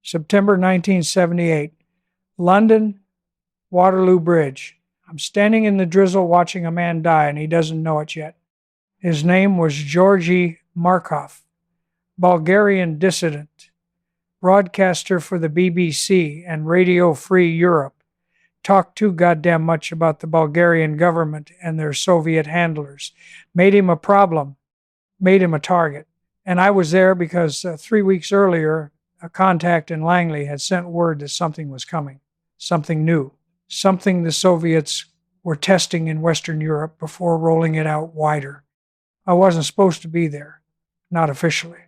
September 1978. London, Waterloo Bridge. I'm standing in the drizzle watching a man die, and he doesn't know it yet. His name was Georgy Markov, Bulgarian dissident, broadcaster for the BBC and Radio Free Europe. Talked too goddamn much about the Bulgarian government and their Soviet handlers. Made him a problem, made him a target. And I was there because 3 weeks earlier, a contact in Langley had sent word that something was coming, something new, something the Soviets were testing in Western Europe before rolling it out wider. I wasn't supposed to be there, not officially.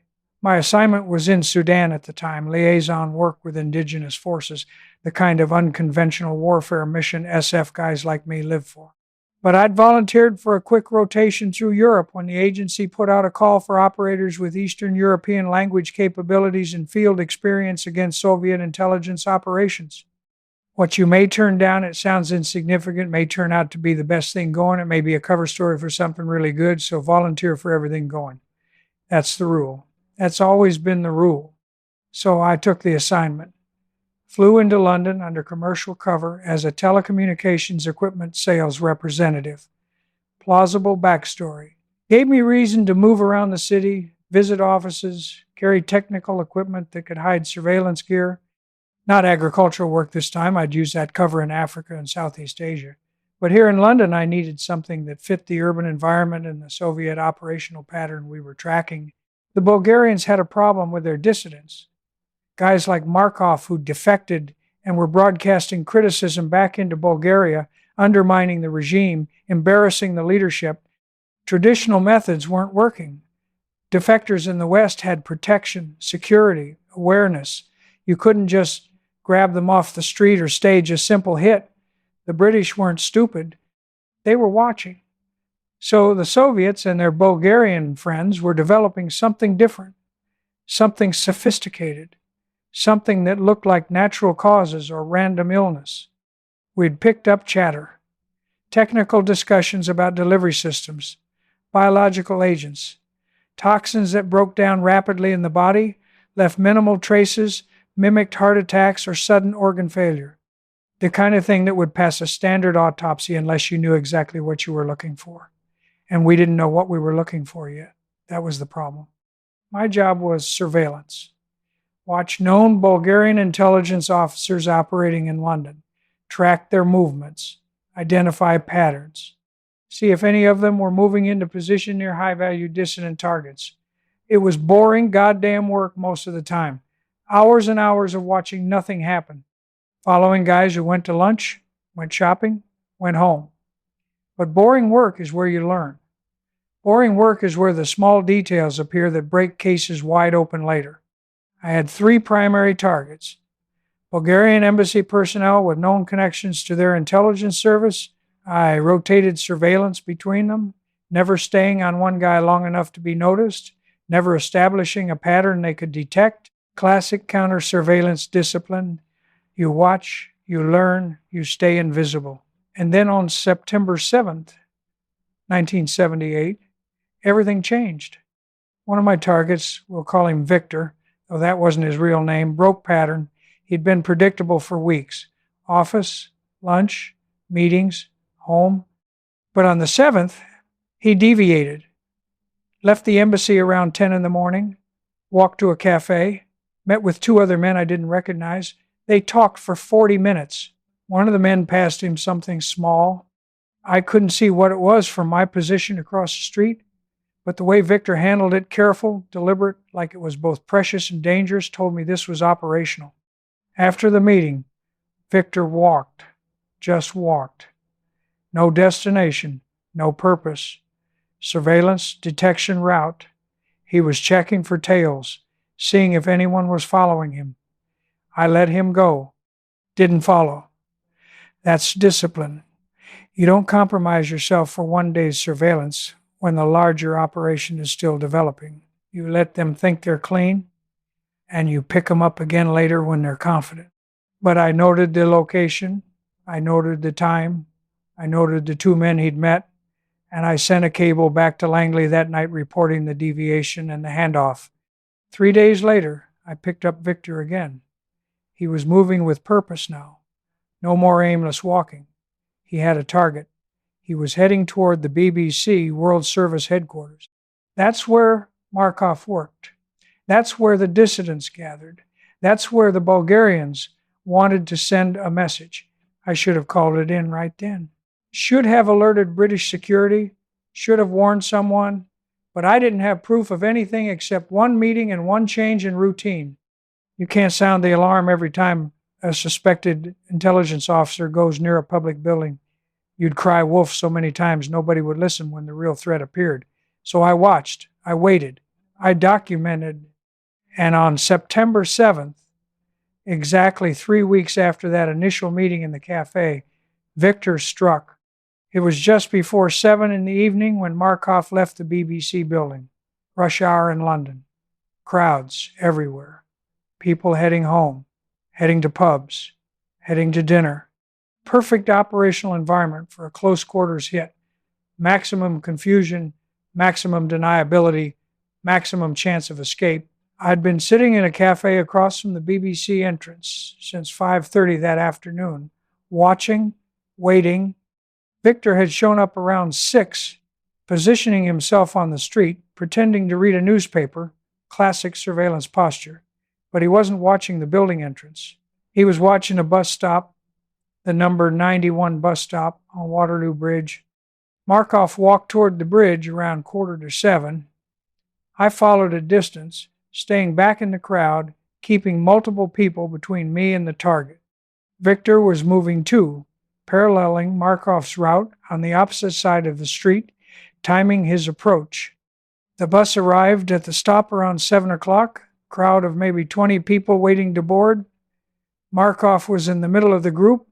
My assignment was in Sudan at the time, liaison work with indigenous forces, the kind of unconventional warfare mission SF guys like me live for. But I'd volunteered for a quick rotation through Europe when the agency put out a call for operators with Eastern European language capabilities and field experience against Soviet intelligence operations. What you may turn down, it sounds insignificant, may turn out to be the best thing going. It may be a cover story for something really good, so volunteer for everything going. That's the rule. That's always been the rule. So I took the assignment. Flew into London under commercial cover as a telecommunications equipment sales representative. Plausible backstory. Gave me reason to move around the city, visit offices, carry technical equipment that could hide surveillance gear. Not agricultural work this time. I'd use that cover in Africa and Southeast Asia. But here in London, I needed something that fit the urban environment and the Soviet operational pattern we were tracking. The Bulgarians had a problem with their dissidents. Guys like Markov who defected and were broadcasting criticism back into Bulgaria, undermining the regime, embarrassing the leadership. Traditional methods weren't working. Defectors in the West had protection, security, awareness. You couldn't just grab them off the street or stage a simple hit. The British weren't stupid. They were watching. So the Soviets and their Bulgarian friends were developing something different, something sophisticated, something that looked like natural causes or random illness. We'd picked up chatter, technical discussions about delivery systems, biological agents, toxins that broke down rapidly in the body, left minimal traces, mimicked heart attacks or sudden organ failure. The kind of thing that would pass a standard autopsy unless you knew exactly what you were looking for. And we didn't know what we were looking for yet. That was the problem. My job was surveillance. Watch known Bulgarian intelligence officers operating in London, track their movements, identify patterns, see if any of them were moving into position near high-value dissident targets. It was boring goddamn work most of the time. Hours and hours of watching nothing happen. Following guys who went to lunch, went shopping, went home. But boring work is where you learn. Boring work is where the small details appear that break cases wide open later. I had 3 primary targets. Bulgarian embassy personnel with known connections to their intelligence service. I rotated surveillance between them, never staying on one guy long enough to be noticed, never establishing a pattern they could detect. Classic counter-surveillance discipline. You watch, you learn, you stay invisible. And then on September 7th, 1978, everything changed. One of my targets, we'll call him Victor, though that wasn't his real name, broke pattern. He'd been predictable for weeks. Office, lunch, meetings, home. But on the 7th, he deviated. Left the embassy around 10 in the morning, walked to a cafe, met with 2 other men I didn't recognize. They talked for 40 minutes. One of the men passed him something small. I couldn't see what it was from my position across the street, but the way Victor handled it, careful, deliberate, like it was both precious and dangerous, told me this was operational. After the meeting, Victor walked, just walked. No destination, no purpose. Surveillance, detection route. He was checking for tails, seeing if anyone was following him. I let him go. Didn't follow. That's discipline. You don't compromise yourself for one day's surveillance when the larger operation is still developing. You let them think they're clean, and you pick them up again later when they're confident. But I noted the location, I noted the time, I noted the 2 men he'd met, and I sent a cable back to Langley that night reporting the deviation and the handoff. 3 days later, I picked up Victor again. He was moving with purpose now. No more aimless walking. He had a target. He was heading toward the BBC World Service headquarters. That's where Markov worked. That's where the dissidents gathered. That's where the Bulgarians wanted to send a message. I should have called it in right then. Should have alerted British security. Should have warned someone. But I didn't have proof of anything except one meeting and one change in routine. You can't sound the alarm every time a suspected intelligence officer goes near a public building. You'd cry wolf so many times nobody would listen when the real threat appeared. So I watched, I waited, I documented, and on September 7th, exactly 3 weeks after that initial meeting in the cafe, Victor struck. It was just before 7 in the evening when Markov left the BBC building. Rush hour in London. Crowds everywhere. People heading home, heading to pubs, heading to dinner. Perfect operational environment for a close quarters hit. Maximum confusion, maximum deniability, maximum chance of escape. I'd been sitting in a cafe across from the BBC entrance since 5:30 that afternoon, watching, waiting. Victor had shown up around 6, positioning himself on the street, pretending to read a newspaper, classic surveillance posture. But he wasn't watching the building entrance. He was watching a bus stop, the number 91 bus stop on Waterloo Bridge. Markov walked toward the bridge around 6:45. I followed at distance, staying back in the crowd, keeping multiple people between me and the target. Victor was moving too, paralleling Markov's route on the opposite side of the street, timing his approach. The bus arrived at the stop around 7 o'clock, crowd of maybe 20 people waiting to board. Markov was in the middle of the group,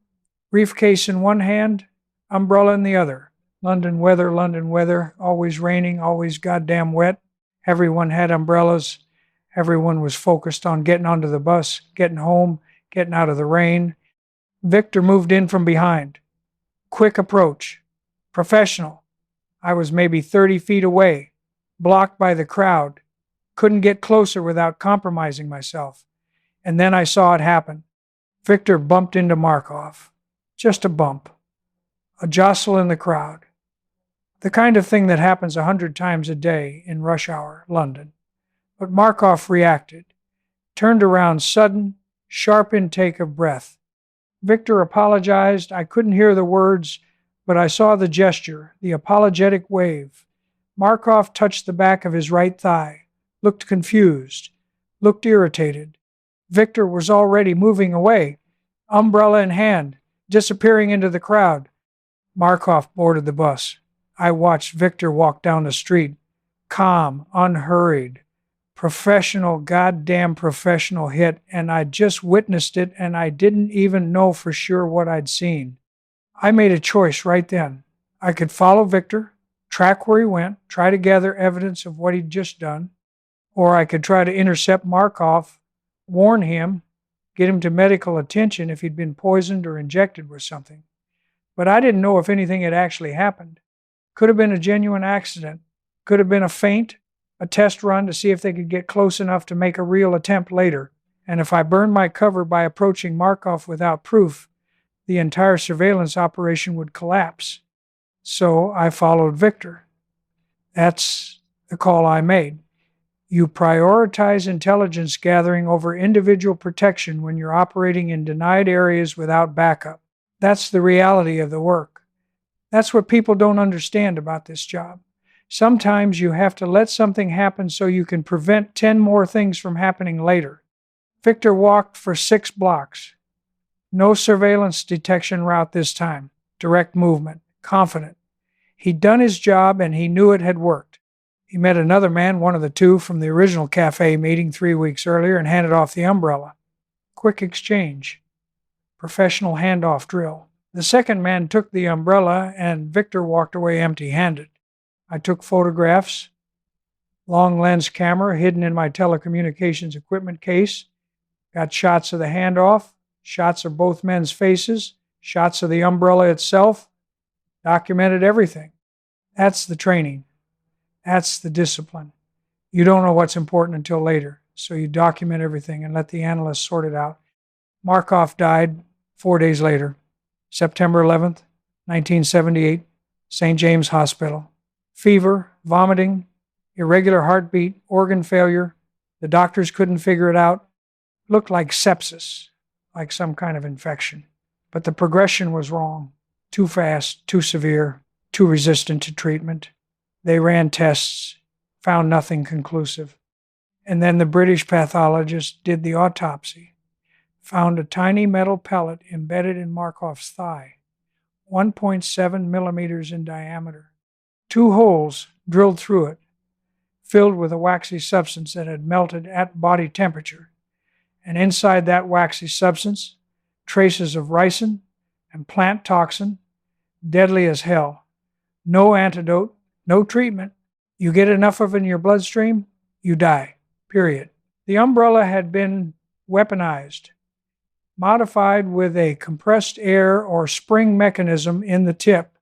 briefcase in one hand, umbrella in the other. London weather, always raining, always goddamn wet. Everyone had umbrellas. Everyone was focused on getting onto the bus, getting home, getting out of the rain. Victor moved in from behind. Quick approach. Professional. I was maybe 30 feet away, blocked by the crowd. Couldn't get closer without compromising myself. And then I saw it happen. Victor bumped into Markov. Just a bump. A jostle in the crowd. The kind of thing that happens 100 times a day in rush hour London. But Markov reacted. Turned around sudden, sharp intake of breath. Victor apologized. I couldn't hear the words, but I saw the gesture, the apologetic wave. Markov touched the back of his right thigh, looked confused, looked irritated. Victor was already moving away, umbrella in hand, disappearing into the crowd. Markov boarded the bus. I watched Victor walk down the street, calm, unhurried. Professional, goddamn professional hit, and I'd just witnessed it, and I didn't even know for sure what I'd seen. I made a choice right then. I could follow Victor, track where he went, try to gather evidence of what he'd just done, or I could try to intercept Markov, warn him, get him to medical attention if he'd been poisoned or injected with something. But I didn't know if anything had actually happened. Could have been a genuine accident. Could have been a feint, a test run to see if they could get close enough to make a real attempt later. And if I burned my cover by approaching Markov without proof, the entire surveillance operation would collapse. So I followed Victor. That's the call I made. You prioritize intelligence gathering over individual protection when you're operating in denied areas without backup. That's the reality of the work. That's what people don't understand about this job. Sometimes you have to let something happen so you can prevent 10 more things from happening later. Victor walked for 6 blocks. No surveillance detection route this time. Direct movement. Confident. He'd done his job and he knew it had worked. He met another man, one of the two from the original cafe meeting 3 weeks earlier, and handed off the umbrella. Quick exchange. Professional handoff drill. The second man took the umbrella and Victor walked away empty-handed. I took photographs, long lens camera hidden in my telecommunications equipment case, got shots of the handoff, shots of both men's faces, shots of the umbrella itself, documented everything. That's the training. That's the discipline. You don't know what's important until later, so you document everything and let the analysts sort it out. Markov died 4 days later, September 11th, 1978, St. James Hospital. Fever, vomiting, irregular heartbeat, organ failure. The doctors couldn't figure it out. Looked like sepsis, like some kind of infection. But the progression was wrong. Too fast, too severe, too resistant to treatment. They ran tests, found nothing conclusive. And then the British pathologist did the autopsy, found a tiny metal pellet embedded in Markov's thigh, 1.7 millimeters in diameter. 2 holes drilled through it, filled with a waxy substance that had melted at body temperature. And inside that waxy substance, traces of ricin and plant toxin, deadly as hell. No antidote, no treatment. You get enough of it in your bloodstream, you die. Period. The umbrella had been weaponized, modified with a compressed air or spring mechanism in the tip.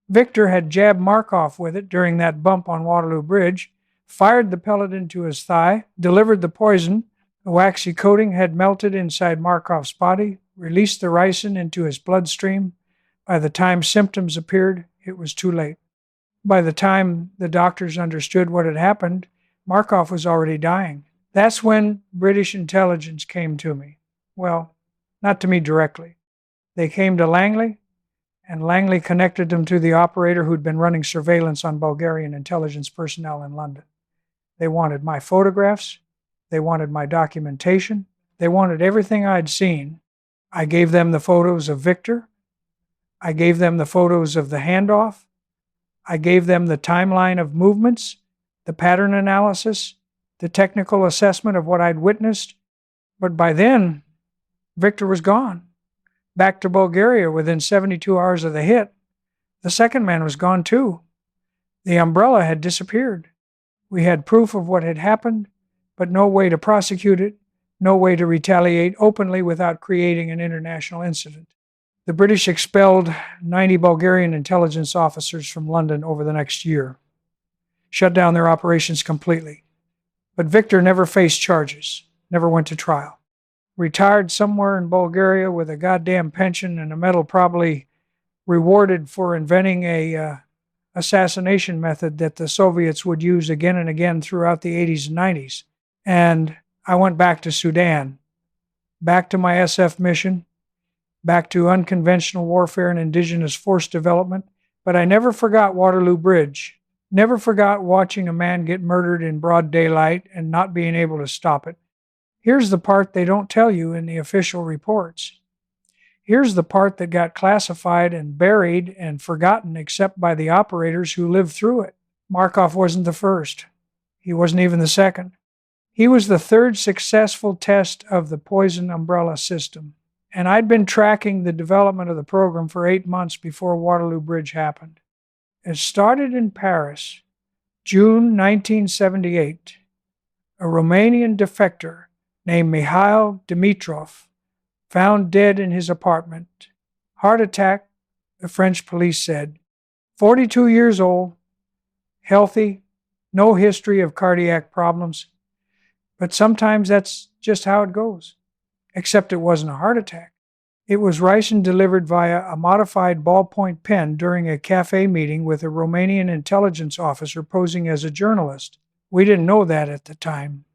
Victor had jabbed Markov with it during that bump on Waterloo Bridge, fired the pellet into his thigh, delivered the poison. The waxy coating had melted inside Markov's body, released the ricin into his bloodstream. By the time symptoms appeared, it was too late. By the time the doctors understood what had happened, Markov was already dying. That's when British intelligence came to me. Well, not to me directly. They came to Langley, and Langley connected them to the operator who'd been running surveillance on Bulgarian intelligence personnel in London. They wanted my photographs. They wanted my documentation. They wanted everything I'd seen. I gave them the photos of Victor. I gave them the photos of the handoff. I gave them the timeline of movements, the pattern analysis, the technical assessment of what I'd witnessed. But by then, Victor was gone. Back to Bulgaria within 72 hours of the hit. The second man was gone too. The umbrella had disappeared. We had proof of what had happened, but no way to prosecute it, no way to retaliate openly without creating an international incident. The British expelled 90 Bulgarian intelligence officers from London over the next year, shut down their operations completely. But Victor never faced charges, never went to trial. Retired somewhere in Bulgaria with a goddamn pension and a medal, probably rewarded for inventing a assassination method that the Soviets would use again and again throughout the 80s and 90s. And I went back to Sudan, back to my SF mission, back to unconventional warfare and indigenous force development. But I never forgot Waterloo Bridge, never forgot watching a man get murdered in broad daylight and not being able to stop it. Here's the part they don't tell you in the official reports. Here's the part that got classified and buried and forgotten except by the operators who lived through it. Markov wasn't the first. He wasn't even the second. He was the third successful test of the poison umbrella system. And I'd been tracking the development of the program for 8 months before Waterloo Bridge happened. It started in Paris, June 1978. A Romanian defector named Mihail Dimitrov, found dead in his apartment. Heart attack, the French police said. 42 years old, healthy, no history of cardiac problems. But sometimes that's just how it goes. Except it wasn't a heart attack. It was ricin delivered via a modified ballpoint pen during a cafe meeting with a Romanian intelligence officer posing as a journalist. We didn't know that at the time.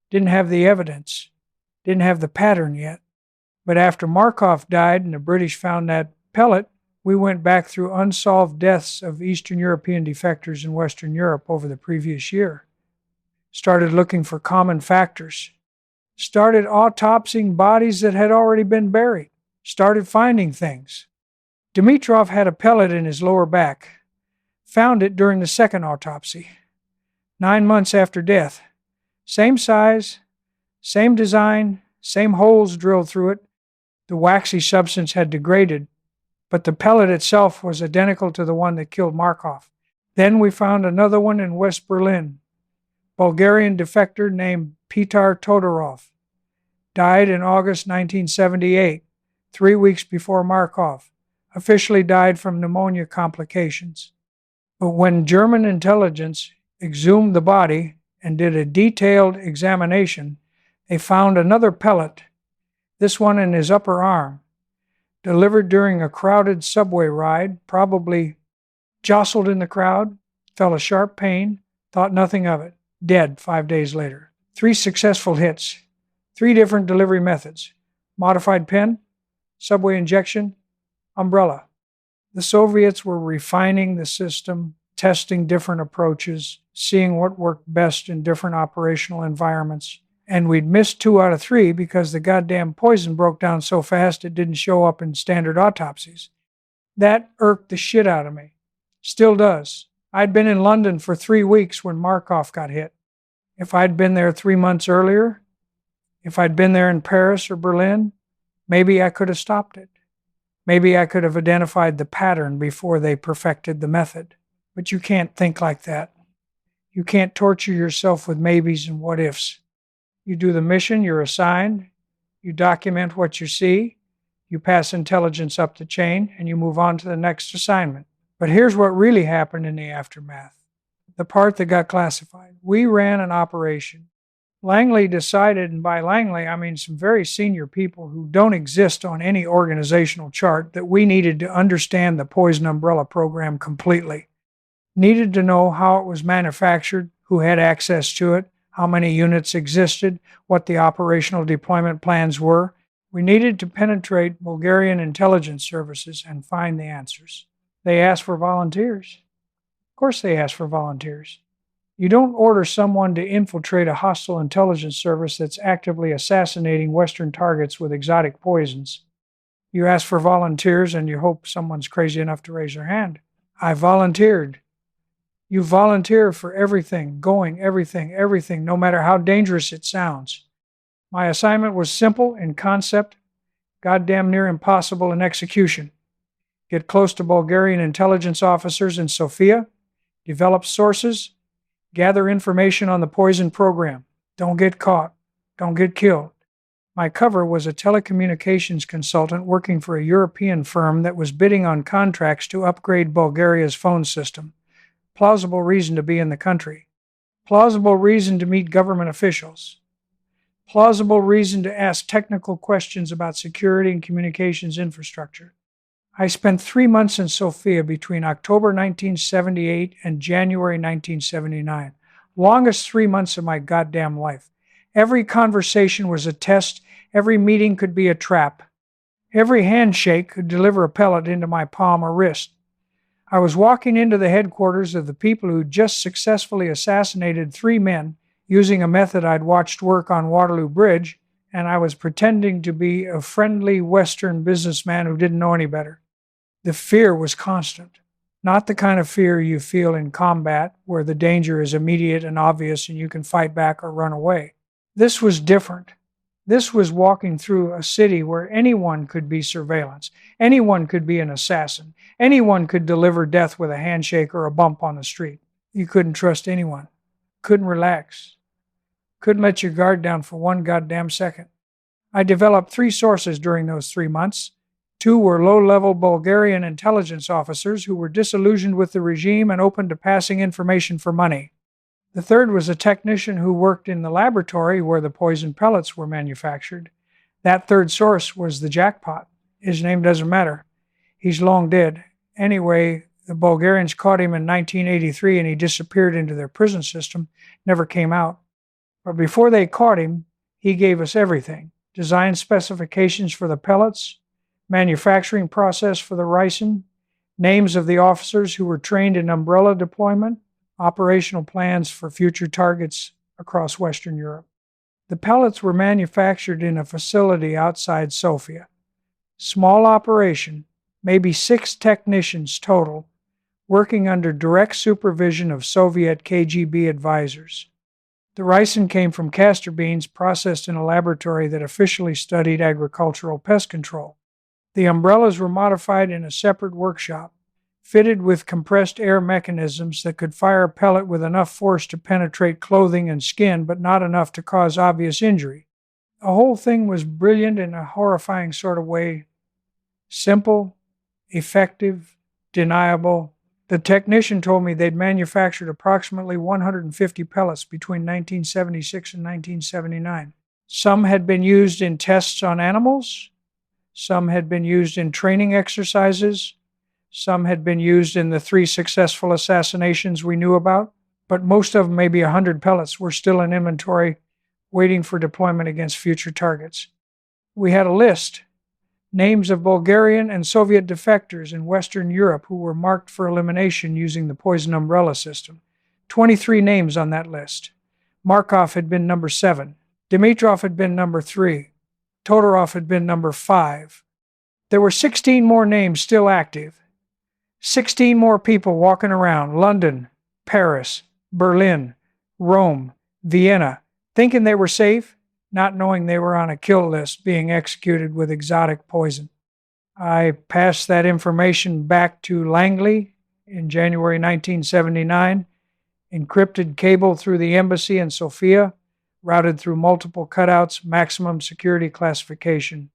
Didn't have the evidence. Didn't have the pattern yet. But after Markov died and the British found that pellet, we went back through unsolved deaths of Eastern European defectors in Western Europe over the previous year. Started looking for common factors. Started autopsying bodies that had already been buried. Started finding things. Dimitrov had a pellet in his lower back. Found it during the second autopsy, 9 months after death. Same size, same design, same holes drilled through it. The waxy substance had degraded, but the pellet itself was identical to the one that killed Markov. Then we found another one in West Berlin. Bulgarian defector named Petar Todorov. Died in August 1978, 3 weeks before Markov. Officially died from pneumonia complications. But when German intelligence exhumed the body and did a detailed examination, they found another pellet this one in his upper arm. Delivered during a crowded subway ride, probably jostled in the crowd, felt a sharp pain, thought nothing of it. Dead 5 days later. 3 successful hits. 3 different delivery methods. Modified pen, subway injection, umbrella. The Soviets were refining the system, testing different approaches, seeing what worked best in different operational environments. And we'd missed 2 out of 3 because the goddamn poison broke down so fast it didn't show up in standard autopsies. That irked the shit out of me. Still does. I'd been in London for 3 weeks when Markov got hit. If I'd been there 3 months earlier, if I'd been there in Paris or Berlin, maybe I could have stopped it. Maybe I could have identified the pattern before they perfected the method. But you can't think like that. You can't torture yourself with maybes and what ifs. You do the mission you're assigned, you document what you see, you pass intelligence up the chain, and you move on to the next assignment. But here's what really happened in the aftermath. The part that got classified. We ran an operation. Langley decided, and by Langley I mean some very senior people who don't exist on any organizational chart, that we needed to understand the Poison Umbrella program completely. Needed to know how it was manufactured, who had access to it, how many units existed, what the operational deployment plans were. We needed to penetrate Bulgarian intelligence services and find the answers. They asked for volunteers. Of course they asked for volunteers. You don't order someone to infiltrate a hostile intelligence service that's actively assassinating Western targets with exotic poisons. You ask for volunteers and you hope someone's crazy enough to raise their hand. I volunteered. You volunteer for everything, going everything, no matter how dangerous it sounds. My assignment was simple in concept, goddamn near impossible in execution. Get close to Bulgarian intelligence officers in Sofia, develop sources, gather information on the poison program. Don't get caught. Don't get killed. My cover was a telecommunications consultant working for a European firm that was bidding on contracts to upgrade Bulgaria's phone system. Plausible reason to be in the country. Plausible reason to meet government officials. Plausible reason to ask technical questions about security and communications infrastructure. I spent 3 months in Sofia between October 1978 and January 1979. Longest 3 months of my goddamn life. Every conversation was a test. Every meeting could be a trap. Every handshake could deliver a pellet into my palm or wrist. I was walking into the headquarters of the people who just successfully assassinated 3 men using a method I'd watched work on Waterloo Bridge, and I was pretending to be a friendly Western businessman who didn't know any better. The fear was constant. Not the kind of fear you feel in combat, where the danger is immediate and obvious and you can fight back or run away. This was different. This was walking through a city where anyone could be surveillance. Anyone could be an assassin. Anyone could deliver death with a handshake or a bump on the street. You couldn't trust anyone. Couldn't relax. Couldn't let your guard down for 1 goddamn second. I developed 3 sources during those 3 months. 2 were low-level Bulgarian intelligence officers who were disillusioned with the regime and open to passing information for money. The 3rd was a technician who worked in the laboratory where the poison pellets were manufactured. That 3rd source was the jackpot. His name doesn't matter. He's long dead. Anyway, the Bulgarians caught him in 1983 and he disappeared into their prison system, never came out. But before they caught him, he gave us everything. Design specifications for the pellets, manufacturing process for the ricin, names of the officers who were trained in umbrella deployment, operational plans for future targets across Western Europe. The pellets were manufactured in a facility outside Sofia. Small operation, maybe 6 technicians total, working under direct supervision of Soviet KGB advisors. The ricin came from castor beans processed in a laboratory that officially studied agricultural pest control. The umbrellas were modified in a separate workshop, fitted with compressed air mechanisms that could fire a pellet with enough force to penetrate clothing and skin, but not enough to cause obvious injury. The whole thing was brilliant in a horrifying sort of way. Simple, effective, deniable. The technician told me they'd manufactured approximately 150 pellets between 1976 and 1979. Some had been used in tests on animals. Some had been used in training exercises. Some had been used in the 3 successful assassinations we knew about. But most of them, maybe 100 pellets, were still in inventory, waiting for deployment against future targets. We had a list, names of Bulgarian and Soviet defectors in Western Europe who were marked for elimination using the poison umbrella system. 23 names on that list. Markov had been number 7. Dimitrov had been number 3. Todorov had been number 5. There were 16 more names still active. 16 more people walking around London, Paris, Berlin, Rome, Vienna, thinking they were safe, not knowing they were on a kill list being executed with exotic poison. I passed that information back to Langley in January 1979, encrypted cable through the embassy in Sofia, routed through multiple cutouts, maximum security classification.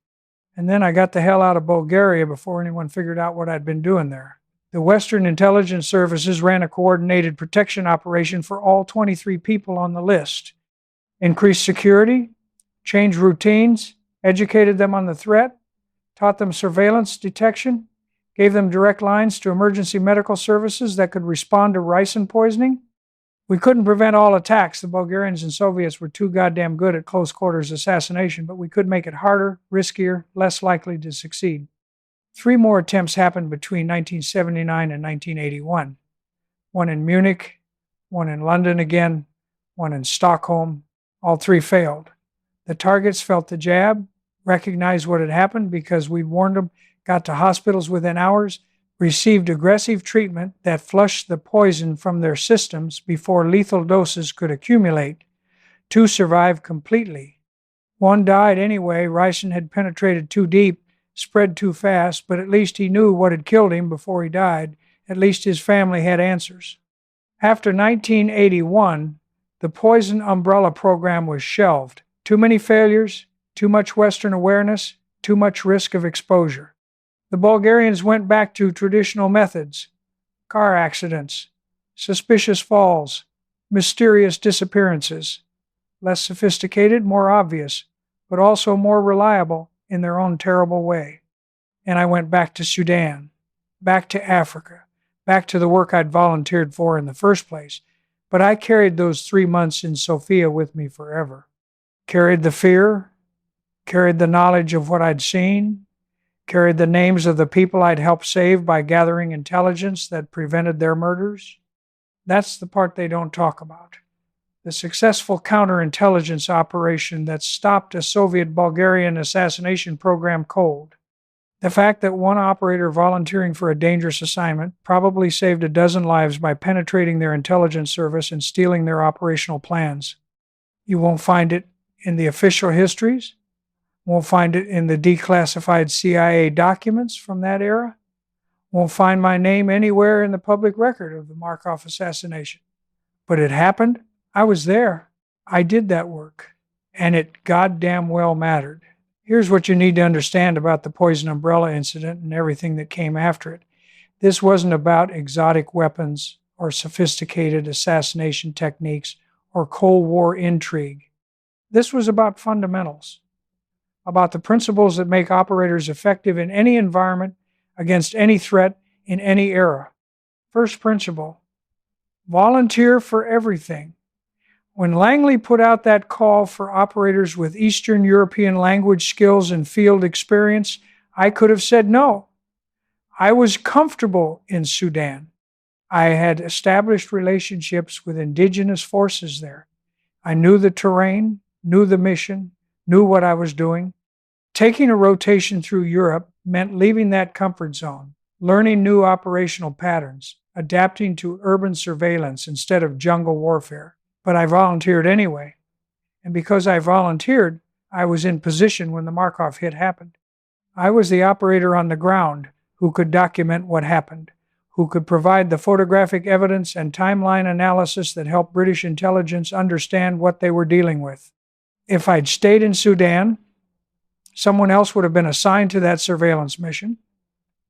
And then I got the hell out of Bulgaria before anyone figured out what I'd been doing there. The Western intelligence services ran a coordinated protection operation for all 23 people on the list. Increased security, changed routines, educated them on the threat, taught them surveillance detection, gave them direct lines to emergency medical services that could respond to ricin poisoning. We couldn't prevent all attacks. The Bulgarians and Soviets were too goddamn good at close quarters assassination, but we could make it harder, riskier, less likely to succeed. 3 more attempts happened between 1979 and 1981. One in Munich, one in London again, one in Stockholm. All 3 failed. The targets felt the jab, recognized what had happened because we warned them, got to hospitals within hours, received aggressive treatment that flushed the poison from their systems before lethal doses could accumulate. 2 survived completely. 1 died anyway. Ricin had penetrated too deep, spread too fast, but at least he knew what had killed him before he died. At least his family had answers. After 1981, the poison umbrella program was shelved. Too many failures, too much Western awareness, too much risk of exposure. The Bulgarians went back to traditional methods: car accidents, suspicious falls, mysterious disappearances. Less sophisticated, more obvious, but also more reliable in their own terrible way. And I went back to Sudan, back to Africa, back to the work I'd volunteered for in the first place. But I carried those 3 months in Sofia with me forever. Carried the fear, carried the knowledge of what I'd seen, carried the names of the people I'd helped save by gathering intelligence that prevented their murders. That's the part they don't talk about. The successful counterintelligence operation that stopped a Soviet-Bulgarian assassination program cold. The fact that one operator volunteering for a dangerous assignment probably saved a dozen lives by penetrating their intelligence service and stealing their operational plans. You won't find it in the official histories, won't find it in the declassified CIA documents from that era, won't find my name anywhere in the public record of the Markov assassination. But it happened. I was there. I did that work. And it goddamn well mattered. Here's what you need to understand about the poison umbrella incident and everything that came after it. This wasn't about exotic weapons or sophisticated assassination techniques or Cold War intrigue. This was about fundamentals, about the principles that make operators effective in any environment against any threat in any era. First principle, volunteer for everything. When Langley put out that call for operators with Eastern European language skills and field experience, I could have said no. I was comfortable in Sudan. I had established relationships with indigenous forces there. I knew the terrain, knew the mission, knew what I was doing. Taking a rotation through Europe meant leaving that comfort zone, learning new operational patterns, adapting to urban surveillance instead of jungle warfare. But I volunteered anyway. And because I volunteered, I was in position when the Markov hit happened. I was the operator on the ground who could document what happened, who could provide the photographic evidence and timeline analysis that helped British intelligence understand what they were dealing with. If I'd stayed in Sudan, someone else would have been assigned to that surveillance mission.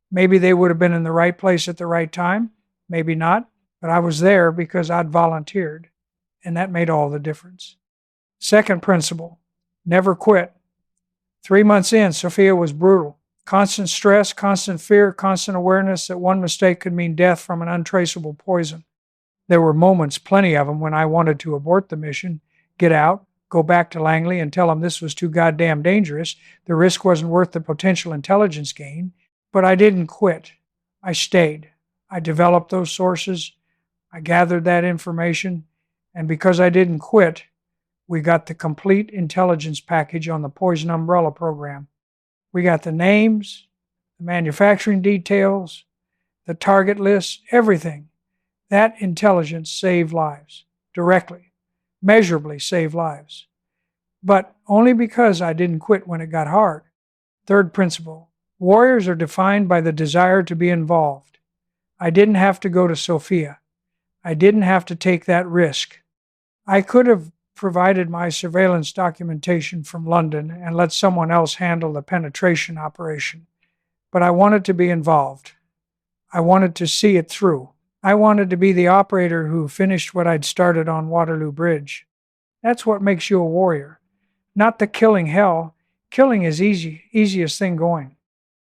Maybe they would have been in the right place at the right time, maybe not, but I was there because I'd volunteered. And that made all the difference. Second principle, Never quit. 3 months in, Sofia was brutal. Constant stress, constant fear, constant awareness that one mistake could mean death from an untraceable poison. There were moments, plenty of them, when I wanted to abort the mission, get out, go back to Langley and tell him this was too goddamn dangerous. The risk wasn't worth the potential intelligence gain. But I didn't quit. I stayed. I developed those sources. I gathered that information. And because I didn't quit, we got the complete intelligence package on the Poison Umbrella program. We got the names, the manufacturing details, the target lists, everything. That intelligence saved lives, directly, measurably saved lives. But only because I didn't quit when it got hard. Third principle, warriors are defined by the desire to be involved. I didn't have to go to Sofia. I didn't have to take that risk. I could have provided my surveillance documentation from London and let someone else handle the penetration operation. But I wanted to be involved. I wanted to see it through. I wanted to be the operator who finished what I'd started on Waterloo Bridge. That's what makes you a warrior. Not the killing hell. Killing is easiest thing going.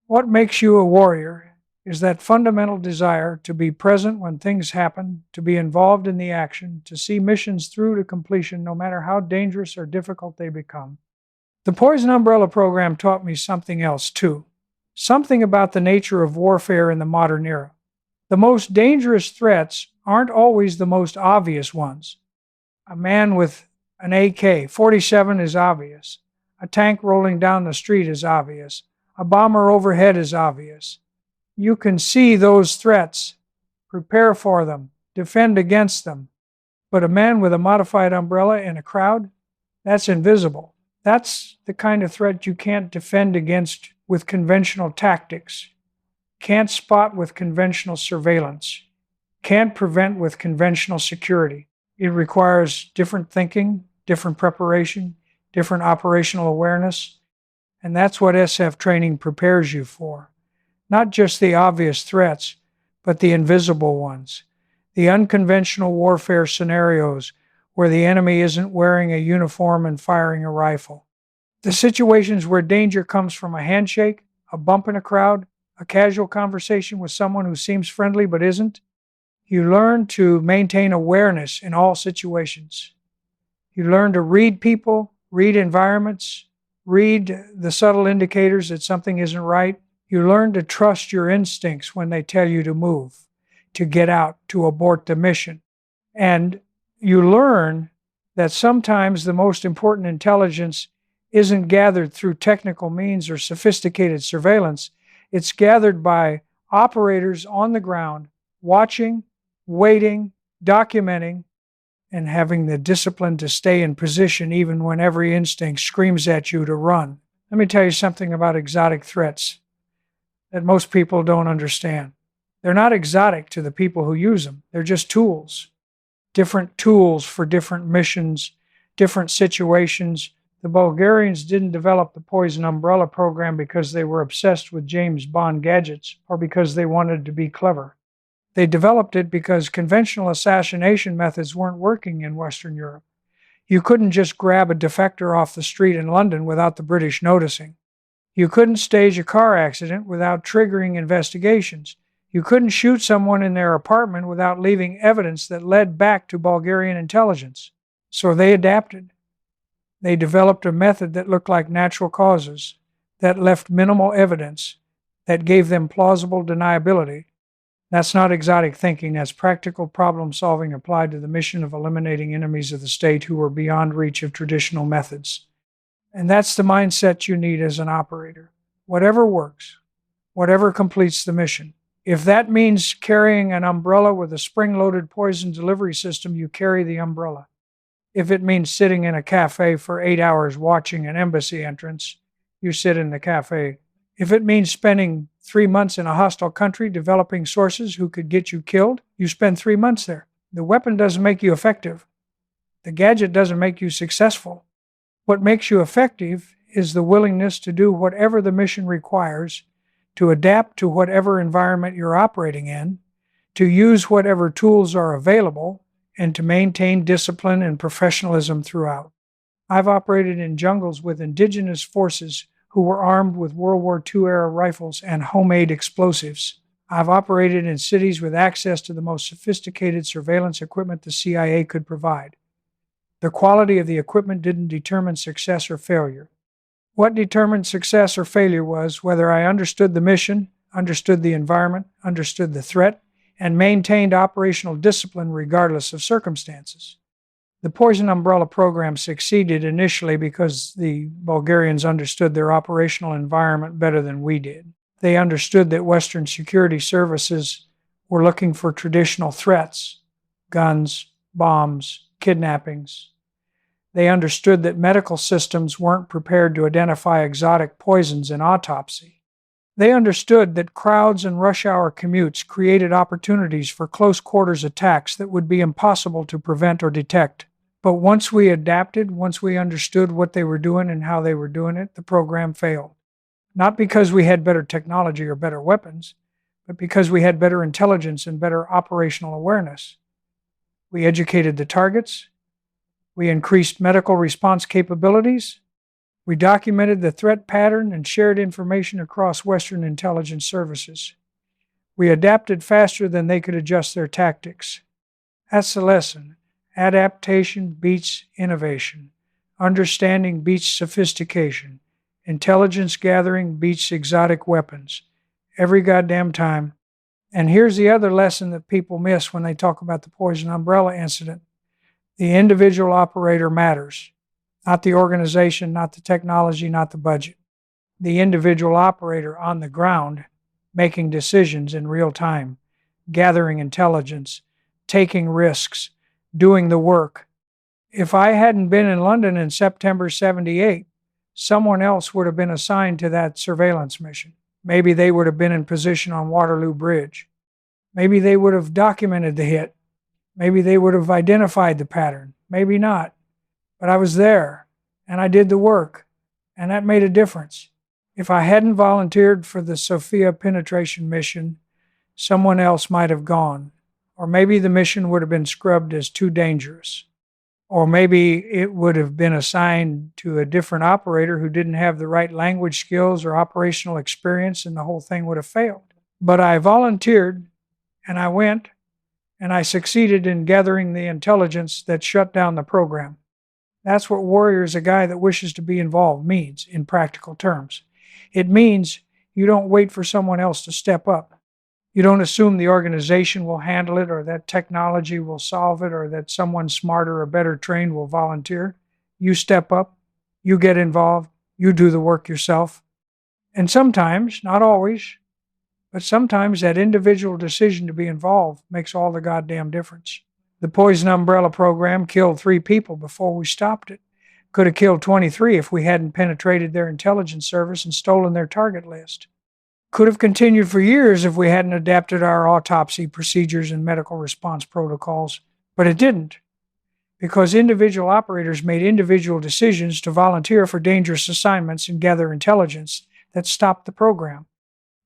What makes you a warrior is that fundamental desire to be present when things happen, to be involved in the action, to see missions through to completion no matter how dangerous or difficult they become. The Poison Umbrella program taught me something else too. Something about the nature of warfare in the modern era. The most dangerous threats aren't always the most obvious ones. A man with an AK-47 is obvious. A tank rolling down the street is obvious. A bomber overhead is obvious. You can see those threats, prepare for them, defend against them. But a man with a modified umbrella in a crowd, that's invisible. That's the kind of threat you can't defend against with conventional tactics, can't spot with conventional surveillance, can't prevent with conventional security. It requires different thinking, different preparation, different operational awareness, and that's what SF training prepares you for. Not just the obvious threats, but the invisible ones, the unconventional warfare scenarios where the enemy isn't wearing a uniform and firing a rifle. The situations where danger comes from a handshake, a bump in a crowd, a casual conversation with someone who seems friendly but isn't. You learn to maintain awareness in all situations. You learn to read people, read environments, read the subtle indicators that something isn't right. You learn to trust your instincts when they tell you to move, to get out, to abort the mission. And you learn that sometimes the most important intelligence isn't gathered through technical means or sophisticated surveillance. It's gathered by operators on the ground, watching, waiting, documenting, and having the discipline to stay in position even when every instinct screams at you to run. Let me tell you something about exotic threats that most people don't understand. They're not exotic to the people who use them. They're just tools. Different tools for different missions, different situations. The Bulgarians didn't develop the Poison Umbrella program because they were obsessed with James Bond gadgets or because they wanted to be clever. They developed it because conventional assassination methods weren't working in Western Europe. You couldn't just grab a defector off the street in London without the British noticing. You couldn't stage a car accident without triggering investigations. You couldn't shoot someone in their apartment without leaving evidence that led back to Bulgarian intelligence. So they adapted. They developed a method that looked like natural causes, that left minimal evidence, that gave them plausible deniability. That's not exotic thinking, that's practical problem solving applied to the mission of eliminating enemies of the state who were beyond reach of traditional methods. And that's the mindset you need as an operator. Whatever works, whatever completes the mission. If that means carrying an umbrella with a spring-loaded poison delivery system, you carry the umbrella. If it means sitting in a cafe for 8 hours watching an embassy entrance, you sit in the cafe. If it means spending 3 months in a hostile country developing sources who could get you killed, you spend 3 months there. The weapon doesn't make you effective. The gadget doesn't make you successful. What makes you effective is the willingness to do whatever the mission requires, to adapt to whatever environment you're operating in, to use whatever tools are available, and to maintain discipline and professionalism throughout. I've operated in jungles with indigenous forces who were armed with World War II-era rifles and homemade explosives. I've operated in cities with access to the most sophisticated surveillance equipment the CIA could provide. The quality of the equipment didn't determine success or failure. What determined success or failure was whether I understood the mission, understood the environment, understood the threat, and maintained operational discipline regardless of circumstances. The Poison Umbrella program succeeded initially because the Bulgarians understood their operational environment better than we did. They understood that Western security services were looking for traditional threats, guns, bombs, kidnappings. They understood that medical systems weren't prepared to identify exotic poisons in autopsy. They understood that crowds and rush-hour commutes created opportunities for close-quarters attacks that would be impossible to prevent or detect. But once we adapted, once we understood what they were doing and how they were doing it, the program failed. Not because we had better technology or better weapons, but because we had better intelligence and better operational awareness. We educated the targets. We increased medical response capabilities. We documented the threat pattern and shared information across Western intelligence services. We adapted faster than they could adjust their tactics. That's the lesson. Adaptation beats innovation. Understanding beats sophistication. Intelligence gathering beats exotic weapons. Every goddamn time. And here's the other lesson that people miss when they talk about the Poison Umbrella incident. The individual operator matters. Not the organization, not the technology, not the budget. The individual operator on the ground, making decisions in real time, gathering intelligence, taking risks, doing the work. If I hadn't been in London in September 78, someone else would have been assigned to that surveillance mission. Maybe they would have been in position on Waterloo Bridge. Maybe they would have documented the hit. Maybe they would have identified the pattern. Maybe not. But I was there, and I did the work, and that made a difference. If I hadn't volunteered for the Sofia penetration mission, someone else might have gone. Or maybe the mission would have been scrubbed as too dangerous. Or maybe it would have been assigned to a different operator who didn't have the right language skills or operational experience, and the whole thing would have failed. But I volunteered, and I went, and I succeeded in gathering the intelligence that shut down the program. That's what warrior is a guy that wishes to be involved means in practical terms. It means you don't wait for someone else to step up. You don't assume the organization will handle it or that technology will solve it or that someone smarter or better trained will volunteer. You step up, you get involved, you do the work yourself. And sometimes, not always, but sometimes that individual decision to be involved makes all the goddamn difference. The Poison Umbrella program killed 3 people before we stopped it. Could have killed 23 if we hadn't penetrated their intelligence service and stolen their target list. Could have continued for years if we hadn't adapted our autopsy procedures and medical response protocols, but it didn't, because individual operators made individual decisions to volunteer for dangerous assignments and gather intelligence that stopped the program.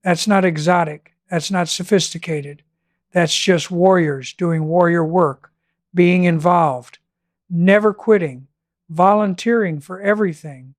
That's not exotic. That's not sophisticated. That's just warriors doing warrior work, being involved, never quitting, volunteering for everything,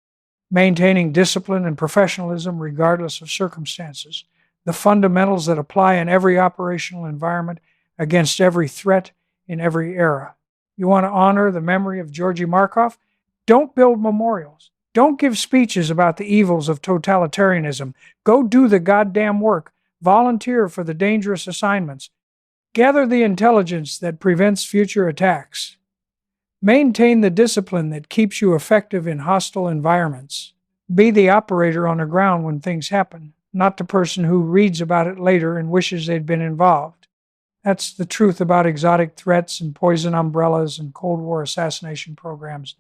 maintaining discipline and professionalism regardless of circumstances, the fundamentals that apply in every operational environment against every threat in every era. You want to honor the memory of Georgy Markov? Don't build memorials. Don't give speeches about the evils of totalitarianism. Go do the goddamn work. Volunteer for the dangerous assignments. Gather the intelligence that prevents future attacks. Maintain the discipline that keeps you effective in hostile environments. Be the operator on the ground when things happen, not the person who reads about it later and wishes they'd been involved. That's the truth about exotic threats and poison umbrellas and Cold War assassination programs.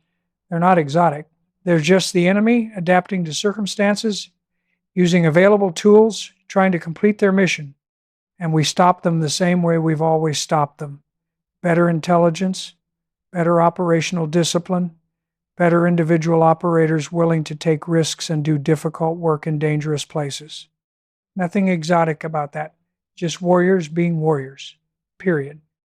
They're not exotic. They're just the enemy adapting to circumstances, using available tools, trying to complete their mission. And we stop them the same way we've always stopped them. Better intelligence, better operational discipline, better individual operators willing to take risks and do difficult work in dangerous places. Nothing exotic about that. Just warriors being warriors. Period.